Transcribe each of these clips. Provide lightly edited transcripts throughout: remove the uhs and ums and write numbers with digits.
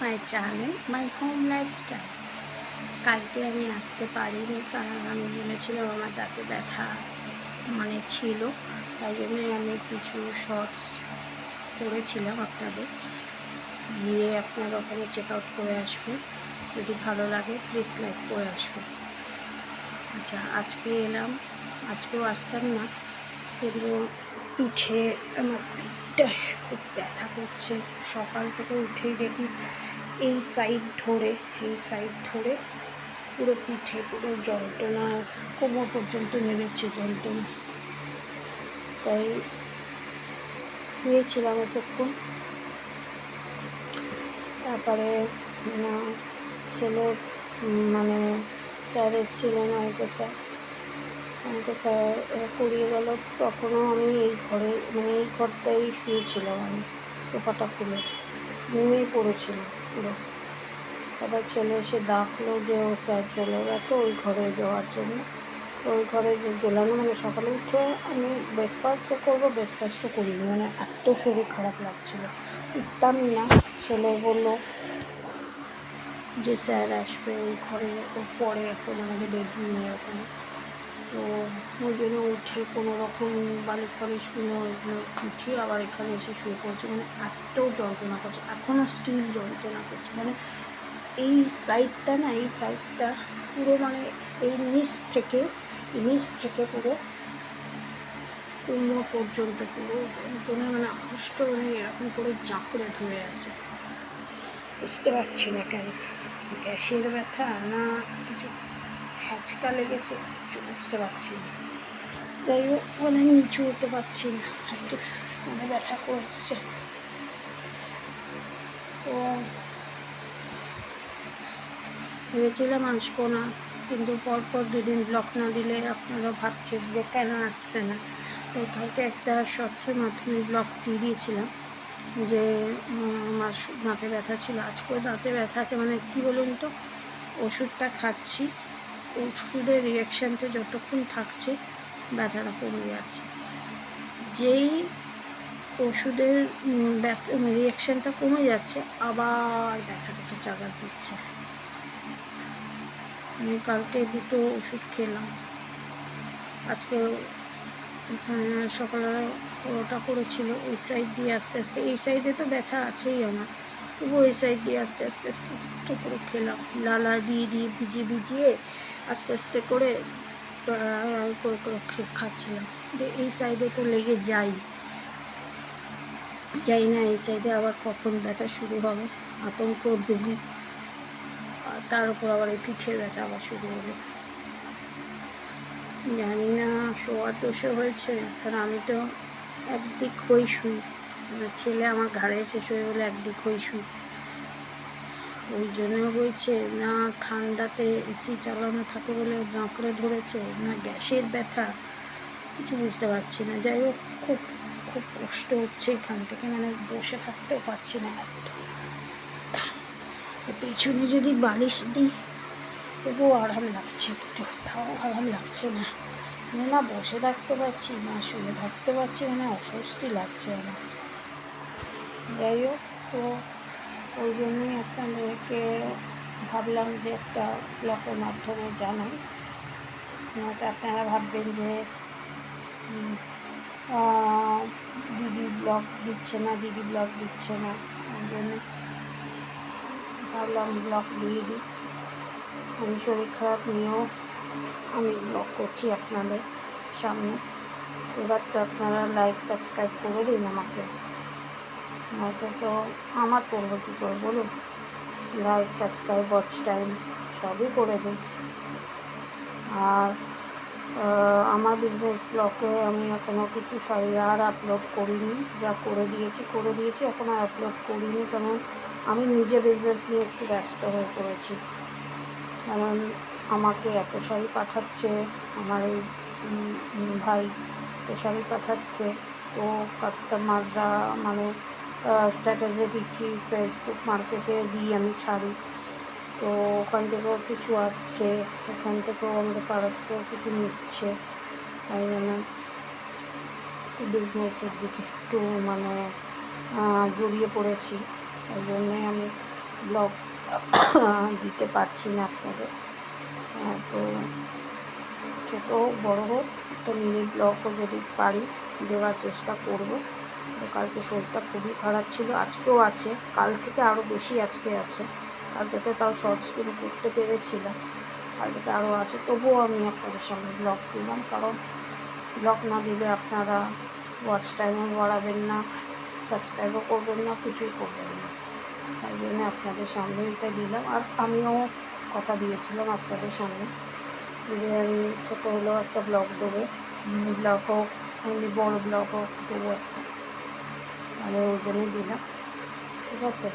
My channel my home lifestyle. কালকে আমি আসতে পারিনি, কারণ আমি বলেছিলাম আমার দাঁতে ব্যথা ছিল, তাই জন্যই আমি কিছু শর্টস করেছিলাম আপনাদের, গিয়ে আপনারা ওখানে চেক আউট করে আসবেন। যদি ভালো লাগে প্লিজ লাইক করে আসবেন। আচ্ছা, আজকে এলাম, আজকেও আসতাম না, কিন্তু পিঠে আমার পিঠটা খুব ব্যথা করছে। সকাল থেকে উঠেই দেখি এই সাইড ধরে পুরো পিঠে পুরো যন্ত্রণা, কোমর পর্যন্ত নেমেছে যন্ত্রণা। তাই শুয়েছিলাম এতক্ষণ। তারপরে ছেলে স্যার এসেছিলেন, অঙ্ক স্যার করিয়ে গেল। তখনও আমি এই ঘরটাই শুয়েছিলাম, আমি সোফাটা খুলে ঘুমিয়ে পড়েছিলাম পুরো। তারপর ছেলে এসে ডাকলো যে ও স্যার চলে গেছে ওই ঘরে যাওয়ার জন্য। ওই ঘরে গেলাম, সকালে উঠে আমি ব্রেকফাস্টও করিনি, এত শরীর খারাপ লাগছিল, উঠতামই না। ছেলে বললো যে স্যার আসবে ওই ঘরে, পরে এখন আমাদের বেডরুমে ওখানে। তো ওই জন্য উঠে কোনো রকম বালিশগুলো উঠিয়ে আবার এখানে এসে শুয়ে পড়ছে। এত যন্ত্রণা করছে, এখনও স্টিল যন্ত্রণা করছে। এই সাইডটা পুরো এই নিচ থেকে পুরো কোমর পর্যন্ত পুরো যন্ত্রণা, আষ্ট এরকম করে জাঁকড়ে ধরে আছে। বুঝতে পারছি না কেন, গ্যাসের ব্যথা না কিছু হ্যাঁচকা লেগেছে, কিছু বুঝতে পারছি না। যাই হোক, নিচু হতে পারছি না, এত ব্যথা করছে। তো ভেবেছিলাম আসবো না, কিন্তু পরপর দুদিন ব্লক না দিলে আপনারা ভাবছেন যে কেন আসছে না। তাই কালকে একটা শর্টসের মাধ্যমে ব্লক দিয়ে দিয়েছিলাম যে আমার দাঁতে ব্যথা ছিল, আজকেও দাঁতে ব্যথা আছে। কী বলুন তো, ওষুধটা খাচ্ছি, ওষুধের রিয়াকশানটা যতক্ষণ থাকছে ব্যথাটা কমে যাচ্ছে। যেই ওষুধের রিয়াকশানটা কমে যাচ্ছে আবার ব্যথাটাকে জাগার দিচ্ছে। আমি কালকে 2টো ওষুধ খেলাম, আজকে সকালে ওটা করেছিল ওই সাইড দিয়ে আস্তে আস্তে, এই সাইডে তো ব্যথা আছেই আমার, তবু ওই সাইড দিয়ে আস্তে আস্তে করে খেলাম। লালা দিয়ে ভিজিয়ে আস্তে আস্তে করে খাচ্ছিলাম। এই সাইডে তো লেগে যাই না, এই সাইডে আবার কখন ব্যথা শুরু হবে, আতঙ্ক ভুগি। তার উপর আবার এই পিঠের ব্যথা আবার শুরু হলো। জানি না শোয়ার দোষে হয়েছে, কারণ আমি তো একদিক হয়ে শুই, ছেলে আমার ঘাড়ে এসে শুয়ে বলে একদিক হয়ে শুই, ওই জন্য হয়েছে না ঠান্ডাতে এসি চালানো থাকে বলে জাঁকড়ে ধরেছে, না গ্যাসের ব্যথা, কিছু বুঝতে পারছি না। যাই হোক, খুব খুব কষ্ট হচ্ছে এখান থেকে, বসে থাকতেও পারছি না। পেছনে যদি বালিশ দিই তবুও আরাম লাগছে একটু, তাও আরাম লাগছে না। না বসে থাকতে পারছি না শুয়ে থাকতে পারছি, অস্বস্তি লাগছে আমার। যাই হোক, তো ওই জন্যই আপনাদেরকে ভাবলাম যে একটা ব্লগের মাধ্যমে জানাই, নয়তো আপনারা ভাববেন যে দিদি ব্লগ দিচ্ছে না, ওই জন্য ভাবলাম ব্লগ দিয়ে দিই। আমি শরীর খারাপ নিয়েও আমি ব্লগ করছি আপনাদের সামনে। এবার তো আপনারা লাইক সাবস্ক্রাইব করে দিন আমাকে, নয়তো তো আমার চলবে কী করে বলুন। লাইক সাবস্ক্রাইব ওয়াচ টাইম সবই করে দিন। আর আমার বিজনেস ব্লগে আমি এখনও কিছু শাড়ি আর আপলোড করিনি, যা করে দিয়েছি এখন আর আপলোড করিনি, কারণ আমি নিজে বিজনেস নিয়ে একটু ব্যস্ত হয়ে পড়েছি। কারণ আমাকে এত শাড়ি পাঠাচ্ছে আমার এই ভাই, তো শাড়ি পাঠাচ্ছে, তো কাস্টমাররা স্ট্যাটাসে দিচ্ছি, ফেসবুক মার্কেটে দিই, আমি ছাড়ি, তো ওখান থেকেও কিছু আসছে, ওখান থেকেও আমাদের পাড়া থেকেও কিছু নিচ্ছে। তাই জন্য একটু বিজনেসের দিকে একটু জড়িয়ে পড়েছি। তাই জন্যই আমি ব্লগ দিতে পারছি না আপনাদের। তো ছোটো হোক বড়ো হোক একটা মিনি ব্লগও যদি পারি দেওয়ার চেষ্টা করব। তো কালকে শরীরটা খুবই খারাপ ছিল, আজকেও আছে, কাল থেকে আরও বেশি আজকে আছে। কালকে তো তাও শর্টসগুলো করতে পেরেছিলাম, কাল থেকে আরও আছে। তবুও আমি আপনাদের সামনে ব্লগ দিলাম, কারণ ব্লগ না দিলে আপনারা ওয়াচ টাইমও বাড়াবেন না, সাবস্ক্রাইবও করবেন না, কিছুই করবেন না। তাই জন্য আপনাদের সামনে এটা দিলাম। আর আমিও কথা দিয়েছিলাম আপনাদের সামনে যে আমি ছোটো হলেও একটা ব্লগ দেবো, মিনি ব্লগ হোক, এমনি বড়ো ব্লগ হোক, দেবো একটা। আমি ওই জন্যই দিলাম, ঠিক আছে।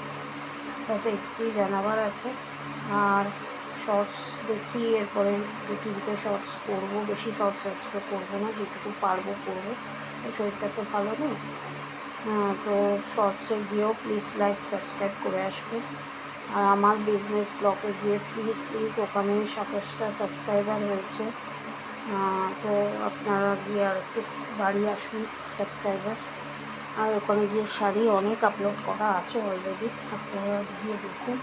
ব্যাস এইটুকুই জানাবার আছে। আর শর্টস দেখি এরপরে 2-3টে শর্টস করবো, বেশি শর্টস আজকে করবো না, যেটুকু পারবো করবো। শরীরটা তো ভালো নেই। তো শর্টসে গিয়েও প্লিজ লাইক সাবস্ক্রাইব করে আসবেন। আর আমার বিজনেস ব্লগে গিয়ে প্লিজ ওখানে 27টা সাবস্ক্রাইবার হয়েছে। তো আপনারা গিয়ে আর একটু বাড়ি আসুন সাবস্ক্রাইবার। আর ওখানে গিয়ে শাড়ি অনেক আপলোড করা আছে অলরেডি, আপনারা গিয়ে দেখুন,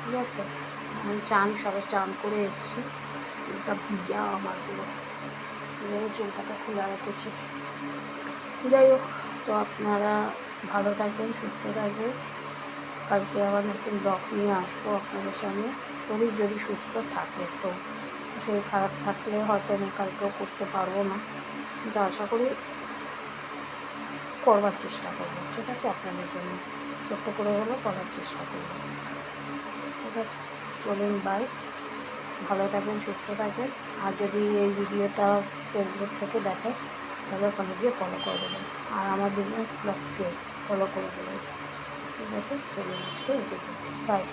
ঠিক আছে। আমি সবে চান করে এসেছি, চুলটা ভিজা আমারগুলো, এভাবে চুলটাকে খোলা রেখেছি। যাই হোক, তো আপনারা ভালো থাকবেন, সুস্থ থাকবেন। কালকে আবার নতুন ব্লগ নিয়ে আসবো আপনাদের সামনে, শরীর যদি সুস্থ থাকে। তো শরীর খারাপ থাকলে হয়তো আমি কালকেও করতে পারবো না, কিন্তু আশা করি করবার চেষ্টা করবো, ঠিক আছে। আপনাদের জন্য ছোট্ট করে হলেও করার চেষ্টা করবো, ঠিক আছে। চলুন, বাই, ভালো থাকবেন, সুস্থ থাকবেন। আর যদি এই ভিডিওটা ফেসবুক থেকে দেখেন তাহলে ওখানে গিয়ে ফলো করে দেবেন, আর আমার বিজনেস ব্লগকে ফলো করে দেবেন, ঠিক আছে। চলুন, আজকে রেখেছি, বাই।